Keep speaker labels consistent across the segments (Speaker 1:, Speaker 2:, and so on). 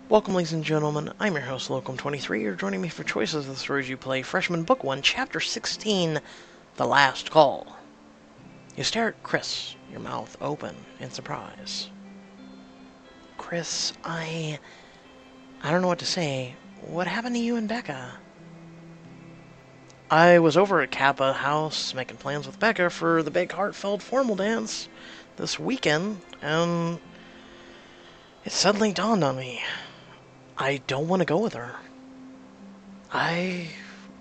Speaker 1: Welcome, ladies and gentlemen. I'm your host, Locum23. You're joining me for choices of the stories you play. Freshman Book 1, Chapter 16, The Last Call. You stare at Chris, your mouth open in surprise. Chris, I don't know what to say. What happened to you and Becca? I was over at Kappa House making plans with Becca for the big Hartfeld formal dance this weekend, and it suddenly dawned on me. I don't want to go with her. I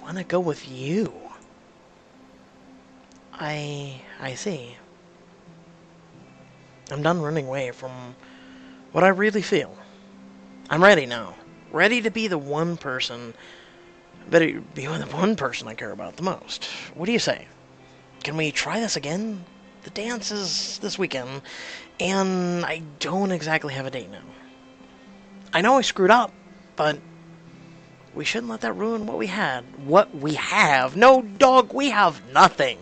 Speaker 1: want to go with you. I see. I'm done running away from what I really feel. I'm ready now. Ready to be the one person. Better be the one person I care about the most. What do you say? Can we try this again? The dance is this weekend, and I don't exactly have a date now. I know I screwed up, but we shouldn't let that ruin what we had. What we have. No, dog, we have nothing.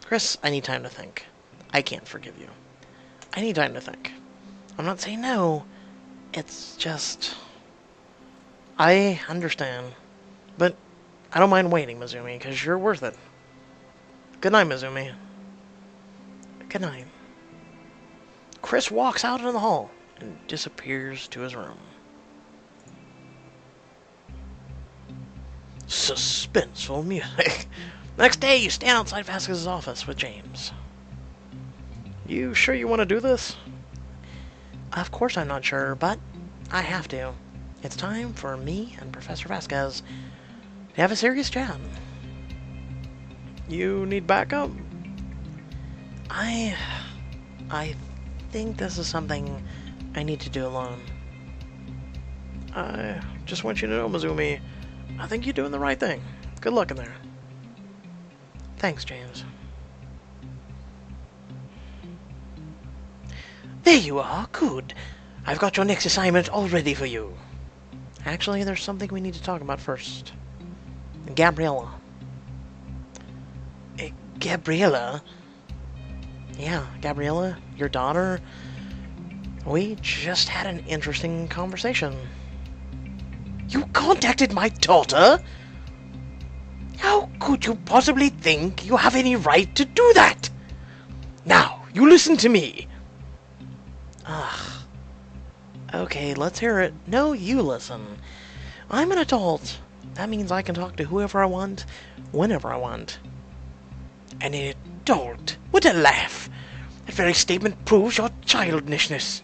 Speaker 1: Chris, I need time to think. I can't forgive you. I need time to think. I'm not saying no. It's just... I understand. But I don't mind waiting, Mizumi, because you're worth it. Good night, Mizumi. Good night. Chris walks out into the hall and disappears to his room. Suspenseful music. Next day, you stand outside Vasquez's office with James. You sure you want to do this? Of course I'm not sure, but I have to. It's time for me and Professor Vasquez to have a serious chat. You need backup? I think this is something I need to do alone. I just want you to know, Mizumi, I think you're doing the right thing. Good luck in there. Thanks, James. There you are. Good. I've got your next assignment all ready for you. Actually, there's something we need to talk about first. Gabriella. Gabriella? Yeah, Gabriella, your daughter. We just had an interesting conversation. You contacted my daughter? How could you possibly think you have any right to do that? Now, you listen to me. Ugh. Okay, let's hear it. No, you listen. I'm an adult. That means I can talk to whoever I want, whenever I want. An adult? What a laugh. That very statement proves your childishness.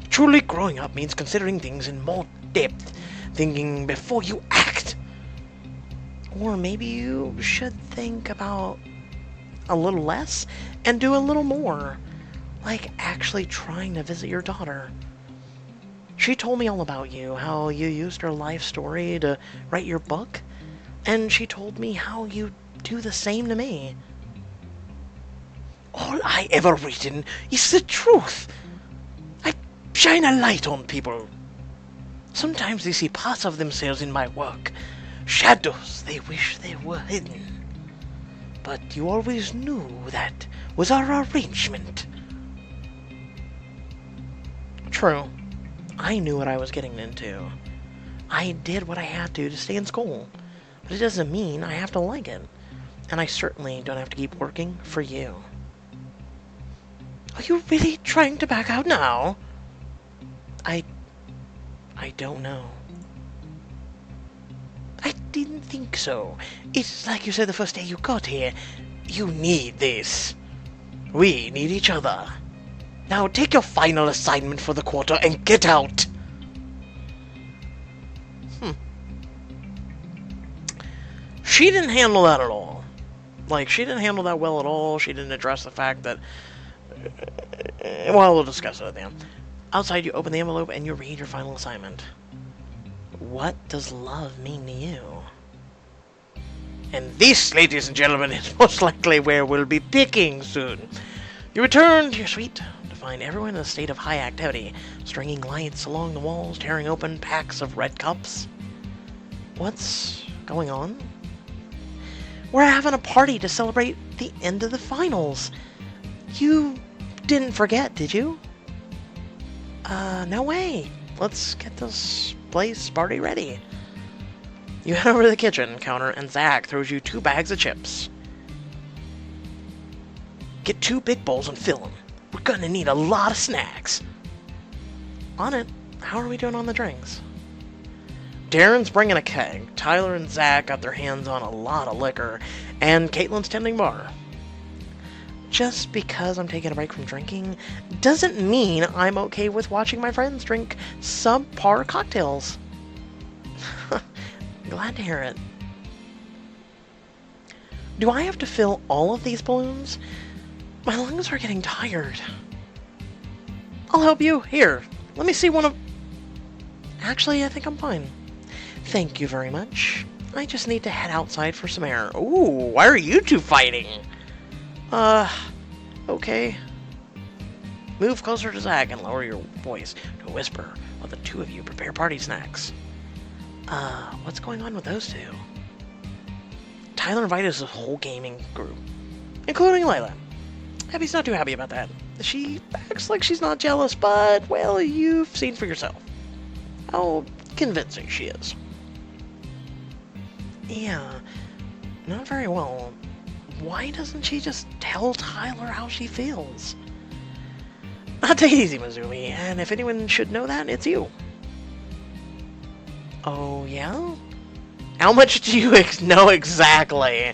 Speaker 1: Truly growing up means considering things in more depth, thinking before you act. Or maybe you should think about a little less and do a little more. Like actually trying to visit your daughter. She told me all about you, how you used her life story to write your book, and she told me how you do the same to me. All I ever written is the truth. I shine a light on people. Sometimes they see parts of themselves in my work, shadows they wish they were hidden. But you always knew that was our arrangement. True. I knew what I was getting into. I did what I had to stay in school. But it doesn't mean I have to like it. And I certainly don't have to keep working for you. Are you really trying to back out now? I don't know. I didn't think so. It's like you said the first day you got here. You need this. We need each other. Now take your final assignment for the quarter and get out. She didn't handle that at all. Like, she didn't handle that well at all. She didn't address the fact that... Well, we'll discuss it at the end. Outside, you open the envelope and you read your final assignment. What does love mean to you? And this, ladies and gentlemen, is most likely where we'll be picking soon. You return to your suite to find everyone in a state of high activity, stringing lights along the walls, tearing open packs of red cups. What's going on? We're having a party to celebrate the end of the finals. You didn't forget, did you? No way. Let's get this place party ready. You head over to the kitchen counter and Zach throws you 2 bags of chips. Get 2 big bowls and fill them. We're gonna need a lot of snacks. On it. How are we doing on the drinks? Darren's bringing a keg. Tyler and Zach got their hands on a lot of liquor. And Kaitlyn's tending bar. Just because I'm taking a break from drinking doesn't mean I'm okay with watching my friends drink subpar cocktails. Glad to hear it. Do I have to fill all of these balloons? My lungs are getting tired. I'll help you. Here, let me see one of... Actually, I think I'm fine. Thank you very much. I just need to head outside for some air. Ooh, why are you two fighting? Okay. Move closer to Zach and lower your voice to a whisper while the 2 of you prepare party snacks. What's going on with those 2? Tyler invited his whole gaming group, including Layla. Abby's not too happy about that. She acts like she's not jealous, but, well, you've seen for yourself how convincing she is. Yeah, not very well. Why doesn't she just tell Tyler how she feels? I'll take it easy, Mizumi, and if anyone should know that, it's you. Oh, yeah? How much do you know exactly?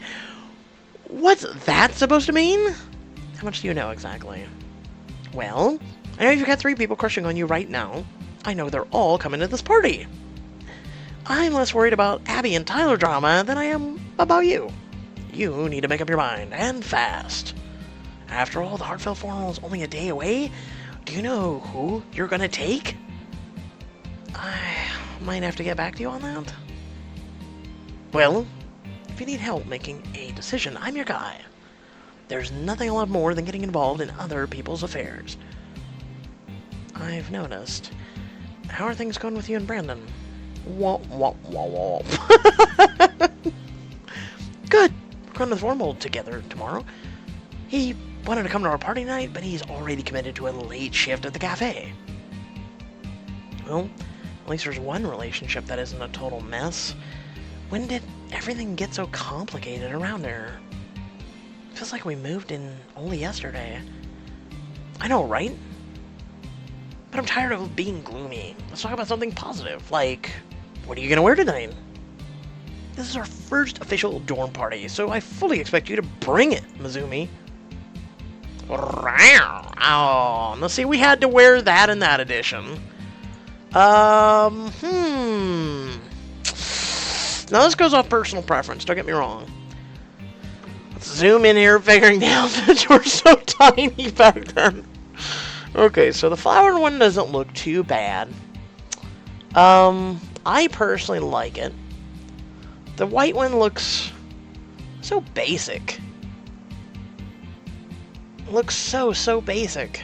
Speaker 1: What's that supposed to mean? How much do you know exactly? Well, I know you've got 3 people crushing on you right now. I know they're all coming to this party. I'm less worried about Abby and Tyler drama than I am about you. You need to make up your mind, and fast. After all, the Hartfeld formal is only a day away. Do you know who you're gonna take? I might have to get back to you on that. Well, if you need help making a decision, I'm your guy. There's nothing I love more than getting involved in other people's affairs. I've noticed. How are things going with you and Brandon? Wah, wah, wah, wah. Good. We're going to the formal together tomorrow. He wanted to come to our party night, but he's already committed to a late shift at the cafe. Well, at least there's one relationship that isn't a total mess. When did everything get so complicated around there? Feels like we moved in only yesterday. I know, right? But I'm tired of being gloomy. Let's talk about something positive, like, what are you gonna wear tonight? This is our first official dorm party, so I fully expect you to bring it, Mizumi. Oh, let's see, we had to wear that in that edition. Now this goes off personal preference, don't get me wrong. Let's zoom in here, figuring out that you were so tiny back then. Okay, so the flower one doesn't look too bad. I personally like it. The white one looks so basic. Looks so basic.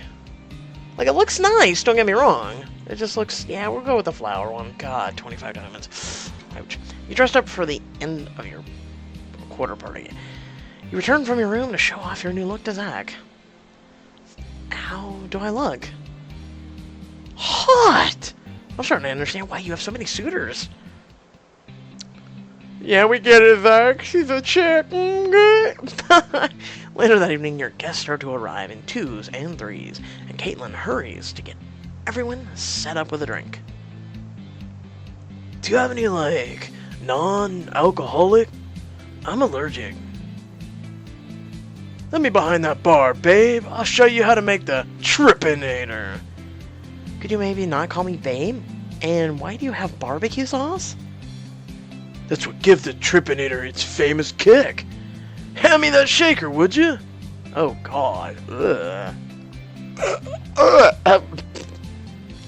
Speaker 1: Like, it looks nice, don't get me wrong. It just looks, yeah, we'll go with the flower one. God, 25 diamonds. Ouch. You dressed up for the end of your quarter party. You returned from your room to show off your new look to Zach. How do I look? Hot! I'm starting to understand why you have so many suitors. Yeah, we get it, Zach. She's a chick. Later that evening, your guests start to arrive in 2s and 3s, and Kaitlyn hurries to get everyone set up with a drink. Do you have any, like, non-alcoholic? I'm allergic. Let me behind that bar, babe. I'll show you how to make the Trippinator. Could you maybe not call me babe? And why do you have barbecue sauce? That's what gives the Trippinator its famous kick. Hand me that shaker, would you? Oh, God.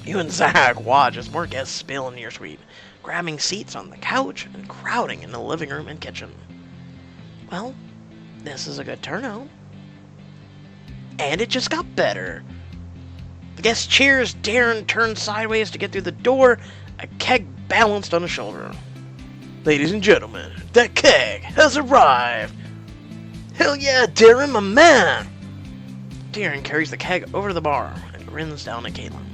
Speaker 1: You and Zach watch as more guests spill into your suite, grabbing seats on the couch and crowding in the living room and kitchen. Well, this is a good turnout. And it just got better. The guest cheers, Darren turns sideways to get through the door, a keg balanced on his shoulder. Ladies and gentlemen, that keg has arrived. Hell yeah, Darren, my man. Darren carries the keg over to the bar and grins down at Kaitlyn.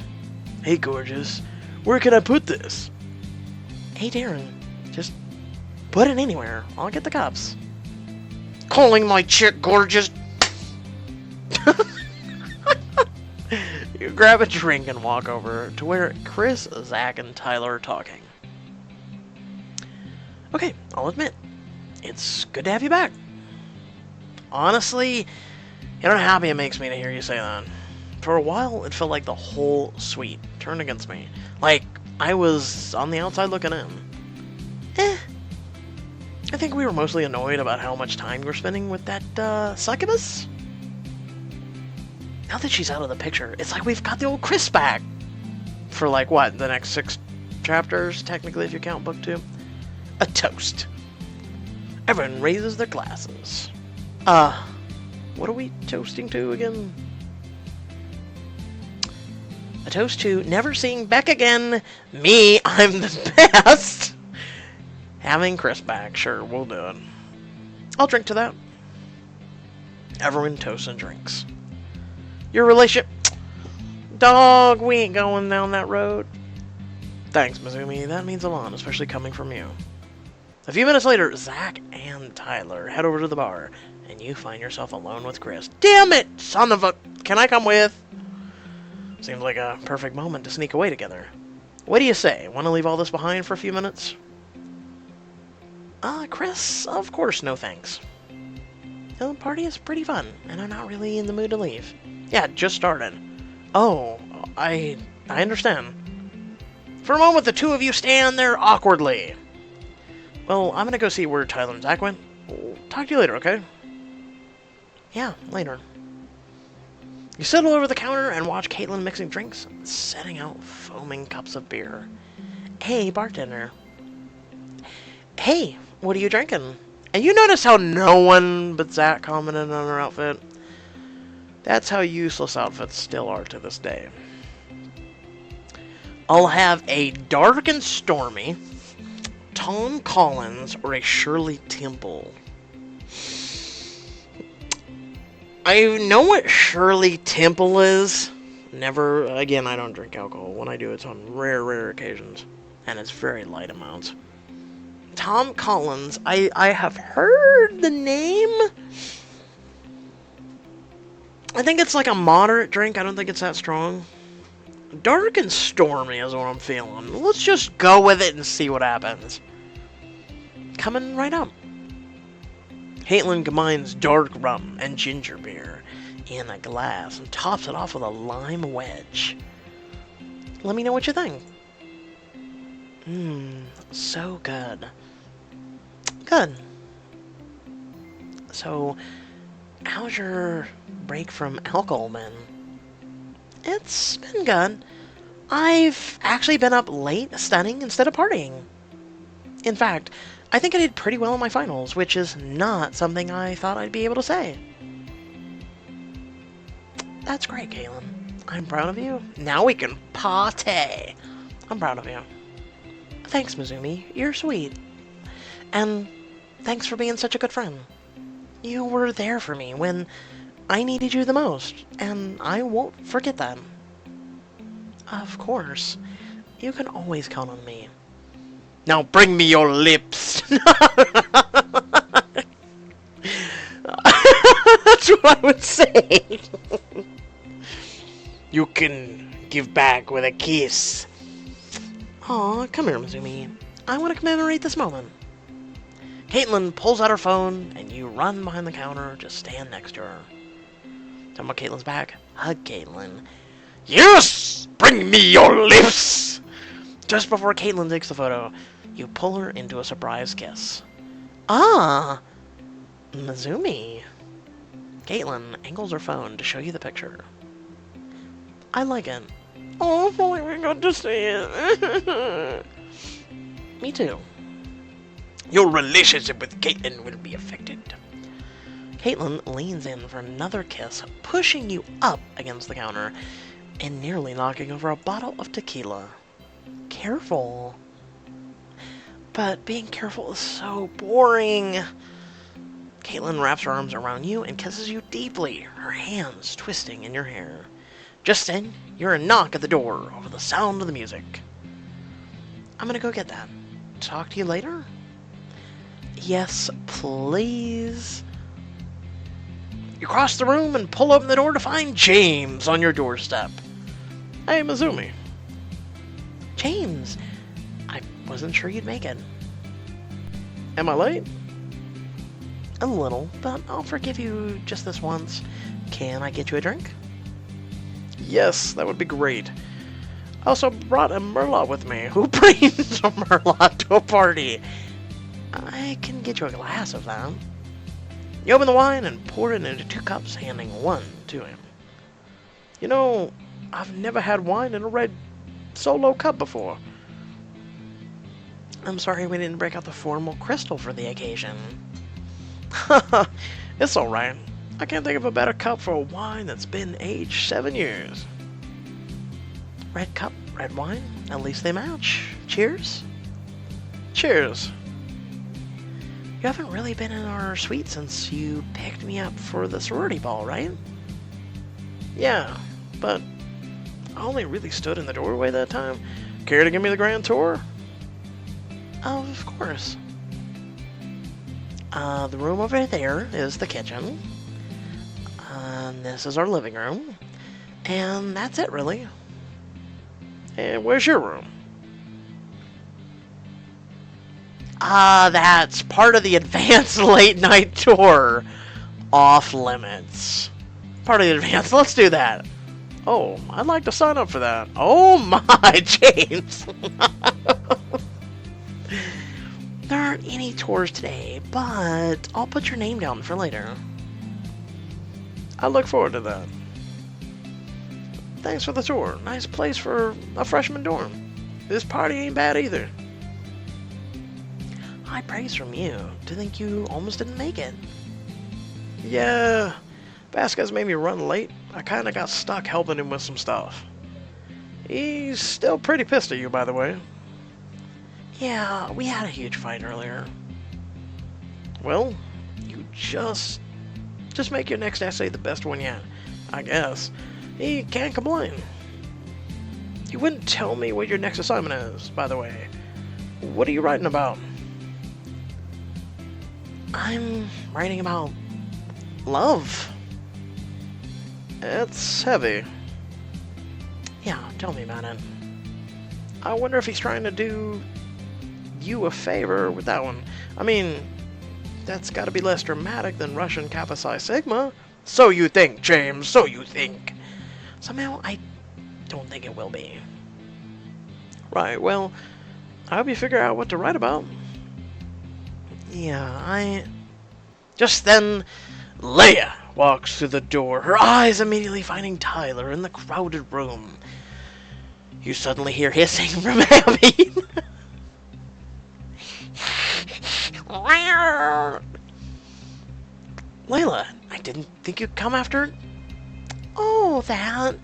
Speaker 1: Hey, gorgeous. Where can I put this? Hey, Darren. Just put it anywhere. I'll get the cups. Calling my chick gorgeous. You grab a drink and walk over to where Chris, Zach, and Tyler are talking. Okay, I'll admit, it's good to have you back. Honestly, you know how happy it makes me to hear you say that. For a while, it felt like the whole suite turned against me. Like, I was on the outside looking in. I think we were mostly annoyed about how much time you were spending with that, succubus. Now that she's out of the picture, it's like we've got the old Chris back. For like, what, the next 6 chapters, technically, if you count book 2? A toast. Everyone raises their glasses. What are we toasting to again? A toast to never seeing Beck again. Me, I'm the best. Having Chris back, sure, we'll do it. I'll drink to that. Everyone toasts and drinks. Your relationship... Dog, we ain't going down that road. Thanks, Mizumi. That means a lot, especially coming from you. A few minutes later, Zach and Tyler head over to the bar, and you find yourself alone with Chris. Damn it, son of a... Can I come with? Seems like a perfect moment to sneak away together. What do you say? Want to leave all this behind for a few minutes? Chris, of course, no thanks. The party is pretty fun, and I'm not really in the mood to leave. Yeah, it just started. Oh, I understand. For a moment, the two of you stand there awkwardly. Well, I'm gonna go see where Tyler and Zach went. Talk to you later, okay? Yeah, later. You settle over the counter and watch Kaitlyn mixing drinks, setting out foaming cups of beer. Hey, bartender. Hey, what are you drinking? And you notice how no one but Zach commented on her outfit? That's how useless outfits still are to this day. I'll have a dark and stormy, Tom Collins, or a Shirley Temple. I know what Shirley Temple is. Never, again, I don't drink alcohol. When I do, it's on rare occasions. And it's very light amounts. Tom Collins, I have heard the name. I think it's like a moderate drink. I don't think it's that strong. Dark and stormy is what I'm feeling. Let's just go with it and see what happens. Coming right up. Kaitlyn combines dark rum and ginger beer in a glass and tops it off with a lime wedge. Let me know what you think. So good. Good. So, how's your break from alcohol been? It's been good. I've actually been up late studying instead of partying. In fact, I think I did pretty well in my finals, which is not something I thought I'd be able to say. That's great, Kaitlyn. I'm proud of you. Now we can party. I'm proud of you. Thanks, Mizumi. You're sweet. And thanks for being such a good friend. You were there for me when I needed you the most, and I won't forget that. Of course. You can always count on me. Now bring me your lips. That's what I would say. You can give back with a kiss. Aw, come here, Mizumi. I want to commemorate this moment. Kaitlyn pulls out her phone, and you run behind the counter to stand next to her. Talking about Kaitlyn's back. Hug Kaitlyn. Yes! Bring me your lips! Just before Kaitlyn takes the photo, you pull her into a surprise kiss. Ah! Mizumi. Kaitlyn angles her phone to show you the picture. I like it. Oh, if only we got to see it. Me too. Your relationship with Kaitlyn will be affected. Kaitlyn leans in for another kiss, pushing you up against the counter and nearly knocking over a bottle of tequila. Careful. But being careful is so boring. Kaitlyn wraps her arms around you and kisses you deeply, her hands twisting in your hair. Just then, You hear a knock at the door over the sound of the music. I'm gonna go get that. Talk to you later? Yes, please. You cross the room and pull open the door to find James on your doorstep. Hey, Mizumi. James, I wasn't sure you'd make it. Am I late? A little, but I'll forgive you just this once. Can I get you a drink? Yes, that would be great. I also brought a Merlot with me. Who brings a Merlot to a party? I can get you a glass of that. You open the wine and pour it into 2 cups, handing one to him. You know, I've never had wine in a red solo cup before. I'm sorry we didn't break out the formal crystal for the occasion. It's alright. I can't think of a better cup for a wine that's been aged 7 years. Red cup, red wine. At least they match. Cheers. Cheers. You haven't really been in our suite since you picked me up for the sorority ball, right? Yeah, but I only really stood in the doorway that time. Care to give me the grand tour? Of course. The room over there is the kitchen. And this is our living room. And that's it, really. And where's your room? That's part of the advanced late night tour. Off limits. Part of the advanced. Let's do that. Oh, I'd like to sign up for that. Oh my, James. There aren't any tours today, but I'll put your name down for later. I look forward to that. Thanks for the tour. Nice place for a freshman dorm. This party ain't bad either. High praise from you to think you almost didn't make it. Yeah, Vasquez made me run late. I kinda got stuck helping him with some stuff. He's still pretty pissed at you, by the way. Yeah, we had a huge fight earlier. Well, you just make your next essay the best one yet, I guess. He can't complain. You wouldn't tell me what your next assignment is, by the way. What are you writing about? I'm writing about love. It's heavy. Yeah, tell me about it. I wonder if he's trying to do you a favor with that one. I mean, that's gotta be less dramatic than Russian Kappa Psi Sigma. So you think, James, so you think. Somehow, I don't think it will be. Right, well, I hope you figure out what to write about. Yeah, Just then, Leia walks through the door, her eyes immediately finding Tyler in the crowded room. You suddenly hear hissing from Abby. Layla, I didn't think you'd come after... Oh, that...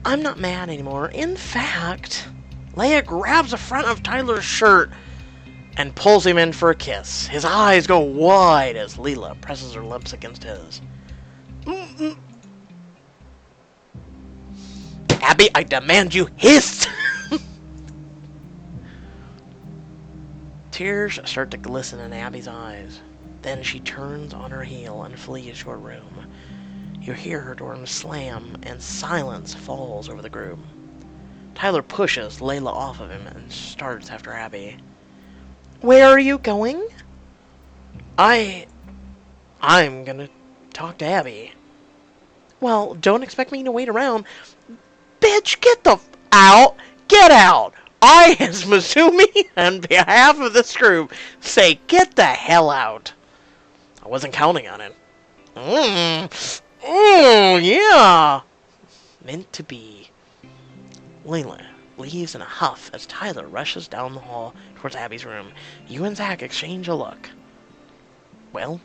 Speaker 1: I'm not mad anymore. In fact, Leia grabs the front of Tyler's shirt and pulls him in for a kiss. His eyes go wide as Leela presses her lips against his. Abby, I demand you hiss! Tears start to glisten in Abby's eyes. Then she turns on her heel and flees to her room. You hear her door slam, and silence falls over the group. Tyler pushes Layla off of him and starts after Abby. Where are you going? I'm gonna talk to Abby. Well, don't expect me to wait around. Bitch, get the out! Get out! I, as Mizumi, on behalf of this group, say get the hell out. I wasn't counting on it. Oh, yeah! Meant to be. Layla leaves in a huff as Tyler rushes down the hall towards Abby's room. You and Zach exchange a look. Well,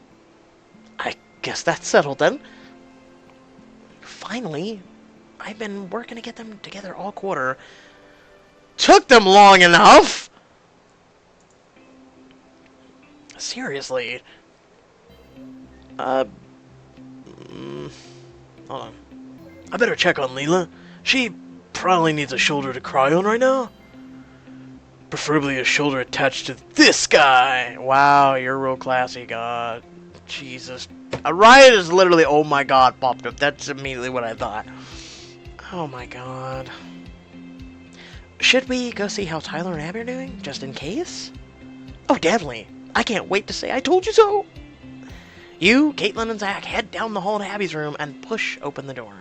Speaker 1: I guess that's settled then. Finally, I've been working to get them together all quarter. Took them long enough! Seriously. Hold on. I better check on Leela. She probably needs a shoulder to cry on right now. Preferably a shoulder attached to this guy. Wow, you're real classy, God. Jesus. A riot is literally, oh my God, popped up. That's immediately what I thought. Oh my God. Should we go see how Tyler and Abby are doing, just in case? Oh, definitely. I can't wait to say I told you so. You, Kaitlyn, and Zach head down the hall to Abby's room and push open the door.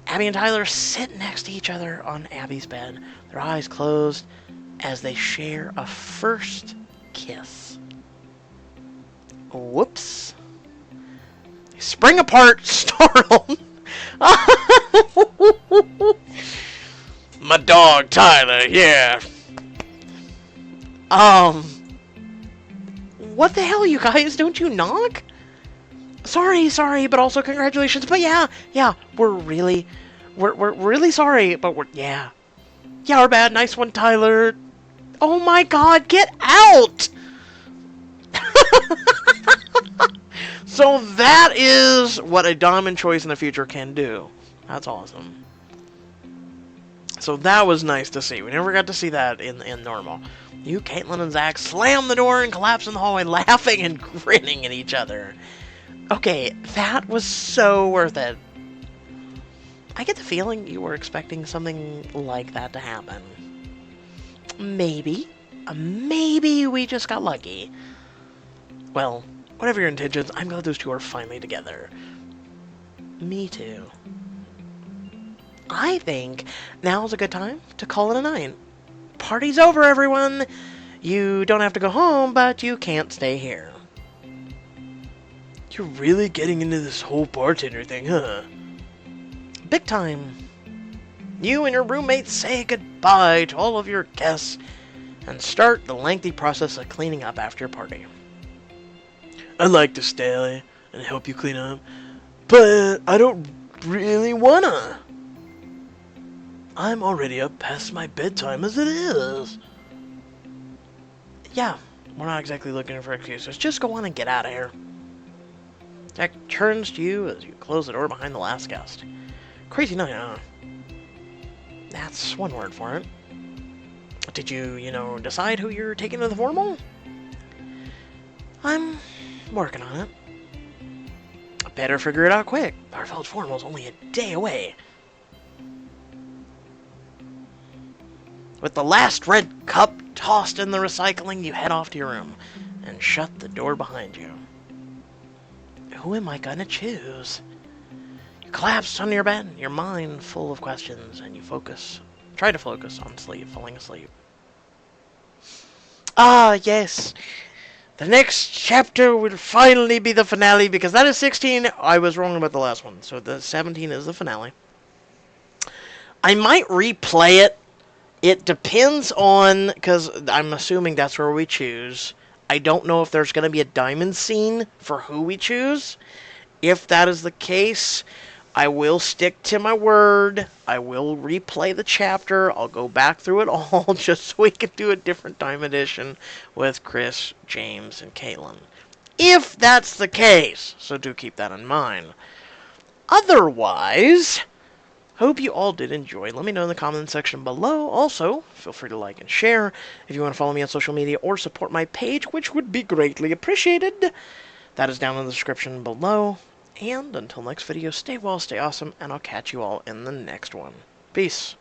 Speaker 1: Abby and Tyler sit next to each other on Abby's bed, their eyes closed as they share a first kiss. Whoops. They spring apart, startled. My dog, Tyler, yeah. What the hell, you guys? Don't you knock? Sorry, but also congratulations. But yeah, we're really sorry, but yeah, we're bad. Nice one, Tyler. Oh my God, get out! So that is what a diamond choice in the future can do. That's awesome. So that was nice to see. We never got to see that in normal. You, Kaitlyn, and Zach slam the door and collapse in the hallway, laughing and grinning at each other. Okay, that was so worth it. I get the feeling you were expecting something like that to happen. Maybe we just got lucky. Well, whatever your intentions, I'm glad those two are finally together. Me too. I think now's a good time to call it a night. Party's over, everyone! You don't have to go home, but you can't stay here. You're really getting into this whole bartender thing, huh? Big time. You and your roommates say goodbye to all of your guests and start the lengthy process of cleaning up after your party. I'd like to stay and help you clean up, but I don't really wanna. I'm already up past my bedtime as it is. Yeah, we're not exactly looking for excuses. Just go on and get out of here. Jack turns to you as you close the door behind the last guest. Crazy night, huh? That's one word for it. Did you, decide who you're taking to the formal? I'm working on it. I better figure it out quick. Hartfeld formal's only a day away. With the last red cup tossed in the recycling, you head off to your room and shut the door behind you. Who am I gonna choose? You collapse on your bed, your mind full of questions, and you try to focus on falling asleep. Ah, yes. The next chapter will finally be the finale, because that is 16. I was wrong about the last one, so the 17 is the finale. I might replay it. It depends on, because I'm assuming that's where we choose. I don't know if there's going to be a diamond scene for who we choose. If that is the case, I will stick to my word. I will replay the chapter. I'll go back through it all just so we can do a different time edition with Chris, James, and Kaitlyn. If that's the case, so do keep that in mind. Otherwise, hope you all did enjoy. Let me know in the comment section below. Also, feel free to like and share if you want to follow me on social media or support my page, which would be greatly appreciated. That is down in the description below. And until next video, stay well, stay awesome, and I'll catch you all in the next one. Peace.